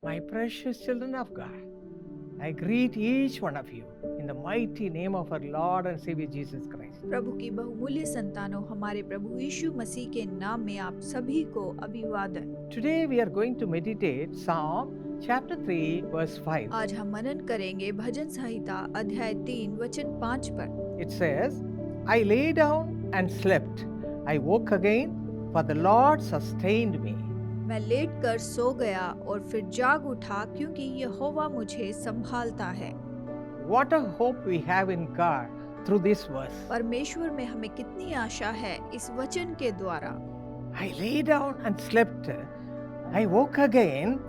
My precious children of God, I greet each one of you in the mighty name of our Lord and Savior Jesus Christ. प्रभु की बहुमूल्य संतानों, हमारे प्रभु यीशु मसीह के नाम में आप सभी को अभिवादन। Today we are going to meditate Psalm chapter 3 verse 5. आज हम मनन करेंगे भजन संहिता अध्याय 3 वचन 5 पर। It says, I lay down and slept. I woke again, for the Lord sustained me. मैं लेट कर सो गया और फिर जाग उठा, क्योंकि यहोवा मुझे संभालता है। What a hope we have in God through this verse. परमेश्वर में हमें कितनी आशा है इस वचन के द्वारा। I lay down and slept. I woke again,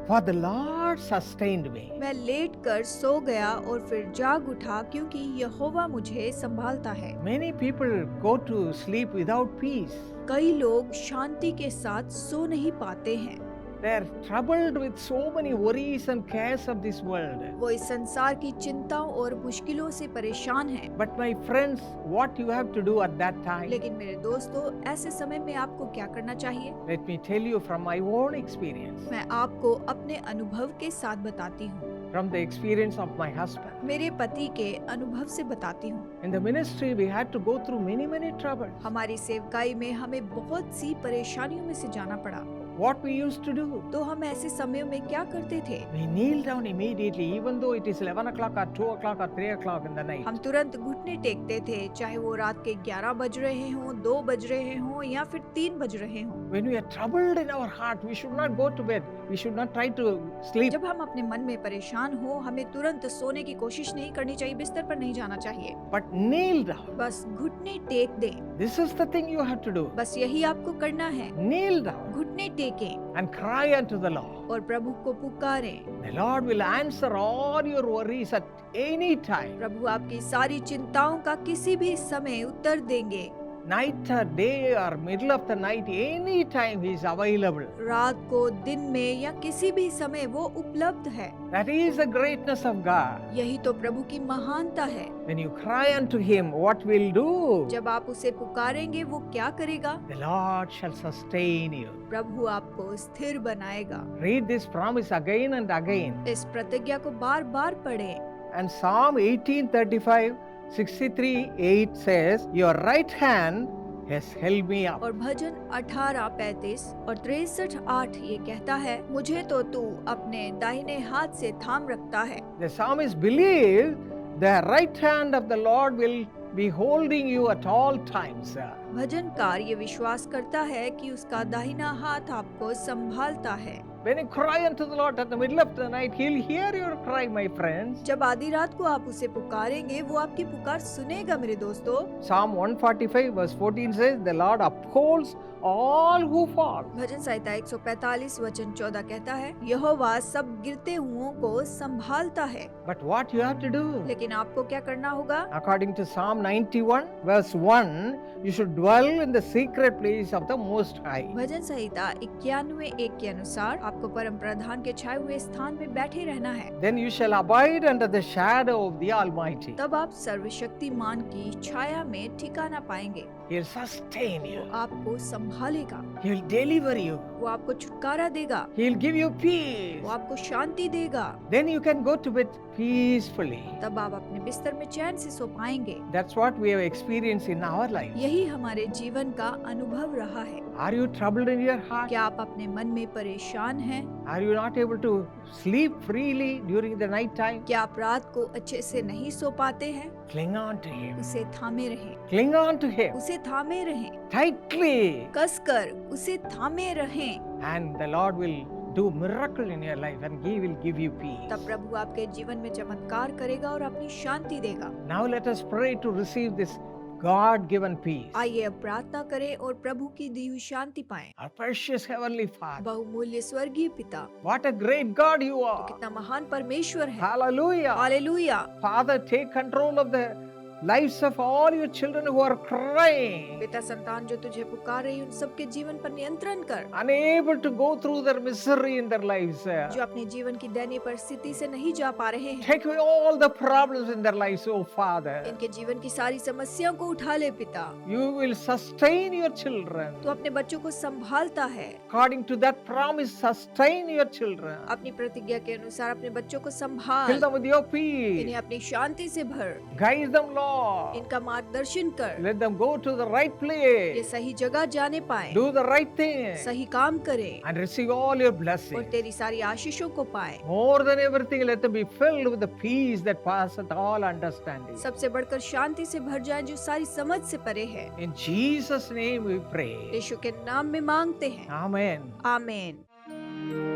for the Lord sustained me. मैं लेट कर सो गया और फिर जाग उठा, क्योंकि यहोवा मुझे संभालता है। Many people go to sleep without peace. कई लोग शांति के साथ सो नहीं पाते हैं। They are troubled with so many worries and cares of this world. वो इस संसार की चिंताओं और मुश्किलों से परेशान हैं। But my friends, what you have to do at that time? लेकिन मेरे दोस्तों, ऐसे समय में आपको क्या करना चाहिए? Let me tell you from my own experience, मैं आपको अपने अनुभव के साथ बताती हूँ, from the experience of my husband. मेरे पति के अनुभव से बताती हूँ। In the ministry, we had to go through many troubles. हमारी सेवकाई में हमें बहुत सी परेशानियों में से जाना पड़ा। What we used to do? तो हम ऐसे समयों में क्या करते थे? We kneel down immediately, even though it is 11 o'clock or 2 o'clock or 3 o'clock in the night. हम तुरंत घुटने टेकते थे, चाहे वो रात के 11 बज रहे हों, 2 बज रहे हों या फिर 3 बज रहे हों। When we are troubled in our heart, we should not go to bed. We should not try to sleep. जब हम अपने मन में परेशान हो, हमें तुरंत सोने की कोशिश नहीं करनी चाहिए, बिस्तर पर नहीं जाना चाहिए। But kneel down. बस घुटने टेक दें। This is the thing you have to do. बस यही आपको करना है। Kneel down घुटने टेकें and cry unto the Lord. और प्रभु को पुकारें। The Lord will answer all your worries at any time. प्रभु आपकी सारी चिंताओं का किसी भी समय उत्तर देंगे। Night or day or middle of the night, any time He is available. रात को, दिन में या किसी भी समय वो उपलब्ध है। That is the greatness of God. यही तो प्रभु की महानता है। When you cry unto Him, what will do? जब आप उसे पुकारेंगे, वो क्या करेगा? The Lord shall sustain you. प्रभु आपको स्थिर बनाएगा। Read this promise again and again. इस प्रतिज्ञा को बार बार पढ़ें। And Psalm 18:35-63:8 says, Your right hand has held me up. और भजन 18:35 और 63:8 ये कहता है, मुझे तो तू अपने दाहिने हाथ से थाम रखता है। The psalmist believed the right hand of the Lord will be holding you at all times. भजनकार ये विश्वास करता है कि उसका दाहिना हाथ आपको संभालता है। When you cry unto the Lord at the middle of the night, He'll hear your cry, my friends. जब आधी रात को आप उसे पुकारेंगे, वो आपकी पुकार सुनेगा मेरे दोस्तों। Psalm 145 verse 14 says, The Lord upholds all who fall. भजन संहिता 145 वचन 14 कहता है, यहोवा सब गिरते हुओं को संभालता है। But what you have to do? लेकिन आपको क्या करना होगा? According to Psalm 91 verse 1, you should dwell in the secret place of the Most High. भजन संहिता 91:1 के अनुसार आपको परम प्रधान के छाए हुए स्थान में बैठे रहना है। Then you shall abide under the shadow of the Almighty. तब आप सर्वशक्तिमान की छाया में ठिकाना पाएंगे। He'll sustain you. आपको संभालेगा, He'll deliver you. वो आपको छुटकारा देगा, He'll give you peace. वो आपको शांति देगा। Then you can go to bed peacefully. तब आप अपने बिस्तर में चैन से सो पाएंगे। That's what we have experienced in our life. यही हमारे जीवन का अनुभव रहा है। Are you troubled in your heart? क्या आप अपने मन में परेशान हैं? Are you not able to sleep freely during the night time? क्या आप रात को अच्छे से नहीं सो पाते हैं? Cling on to Him. उसे थामे रहें, Cling on to Him उसे थामे रहें, tightly. कसकर उसे थामे रहें। And the Lord will do miracle in your life and He will give you peace. तब प्रभु आपके जीवन में चमत्कार करेगा और अपनी शांति देगा। Now let us pray to receive this God-given peace. आइए अब प्रार्थना करें और प्रभु की दी हुई शांति पाएं। Our precious Heavenly Father, बहुमूल्य स्वर्गीय पिता, what a great God you are. कितना महान परमेश्वर है। Hallelujah. Hallelujah. Father, take control of the lives of all your children who are crying, पिता संतान जो तुझे पुकार रही उन सबके जीवन पर नियंत्रण कर, unable to go through their misery in their lives. जो अपने जीवन की दयनीय परिस्थिति से नहीं जा पा रहे हैं। Take away all the problems in their lives, oh Father. इनके जीवन की सारी समस्याओं को उठा ले पिता। You will sustain your children. तू अपने बच्चों को संभालता है, According to that promise, sustain your children. अपनी प्रतिज्ञा के अनुसार अपने बच्चों को Fill संभाल, them with your peace. इन्हें अपनी शांति से भर, Guide them, Lord. इनका मार्गदर्शन कर, Let them go to the right ये place. सही जगह जाने पाए, Do the right thing. सही काम करें And receive all your और blessings. तेरी सारी आशीषों को पाए। More than everything, let them be filled with the peace that passeth all understanding. सबसे बढ़कर शांति से भर जाए जो सारी समझ से परे है। In Jesus' name we pray. यीशु के नाम में मांगते हैं, Amen. आमीन।